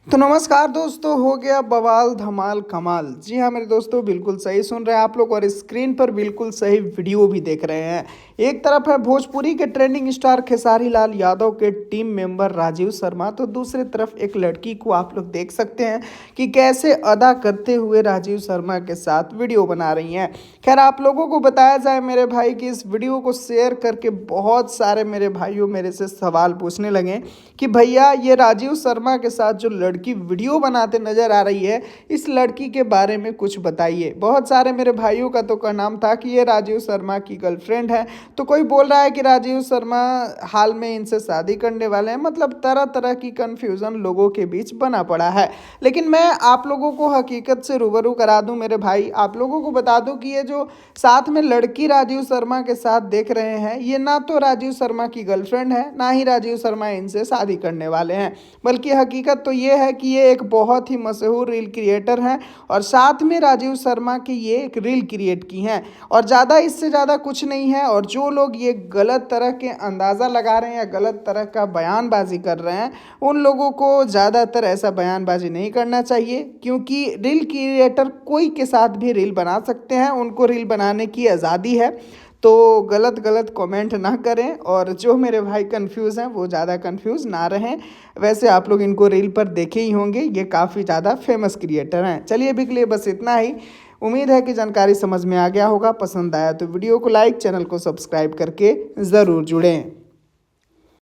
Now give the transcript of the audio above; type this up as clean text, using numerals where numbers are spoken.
तो नमस्कार दोस्तों, हो गया बवाल धमाल कमाल। जी हाँ मेरे दोस्तों, बिल्कुल सही सुन रहे हैं आप लोग और स्क्रीन पर बिल्कुल सही वीडियो भी देख रहे हैं। एक तरफ है भोजपुरी के ट्रेंडिंग स्टार खेसारी लाल यादव के टीम मेंबर राजीव शर्मा, तो दूसरी तरफ एक लड़की को आप लोग देख सकते हैं कि कैसे अदा करते हुए राजीव शर्मा के साथ वीडियो बना रही हैं। खैर आप लोगों को बताया जाए मेरे भाई कि इस वीडियो को शेयर करके बहुत सारे मेरे भाइयों मेरे से सवाल पूछने लगे कि भैया ये राजीव शर्मा के साथ जो लड़की वीडियो बनाते नजर आ रही है, इस लड़की के बारे में कुछ बताइए। बहुत सारे मेरे भाइयों का तो का नाम था कि ये राजीव शर्मा की गर्लफ्रेंड है, तो कोई बोल रहा है कि राजीव शर्मा हाल में इनसे शादी करने वाले हैं। मतलब तरह तरह की कंफ्यूजन लोगों के बीच बना पड़ा है। लेकिन मैं आप लोगों को हकीकत से रूबरू करा दूं मेरे भाई, आप लोगों को बता दूं कि ये जो साथ में लड़की राजीव शर्मा के साथ देख रहे हैं, ये ना तो राजीव शर्मा की गर्लफ्रेंड है, ना ही राजीव शर्मा इनसे शादी करने वाले हैं। बल्कि हकीकत तो ये है कि ये एक बहुत ही मशहूर रील क्रिएटर हैं और साथ में राजीव शर्मा की ये एक रील क्रिएट की हैं और ज़्यादा इससे ज़्यादा कुछ नहीं है। और जो लोग ये गलत तरह के अंदाज़ा लगा रहे हैं या गलत तरह का बयानबाजी कर रहे हैं, उन लोगों को ज़्यादातर ऐसा बयानबाजी नहीं करना चाहिए, क्योंकि रील क्रिएटर कोई के साथ भी रील बना सकते हैं, उनको रील बनाने की आज़ादी है। तो गलत गलत कमेंट ना करें और जो मेरे भाई कंफ्यूज हैं वो ज़्यादा कंफ्यूज ना रहें। वैसे आप लोग इनको रील पर देखे ही होंगे, ये काफ़ी ज़्यादा फेमस क्रिएटर हैं। चलिए अभी के लिए बस इतना ही। उम्मीद है कि जानकारी समझ में आ गया होगा। पसंद आया तो वीडियो को लाइक, चैनल को सब्सक्राइब करके ज़रूर जुड़ें।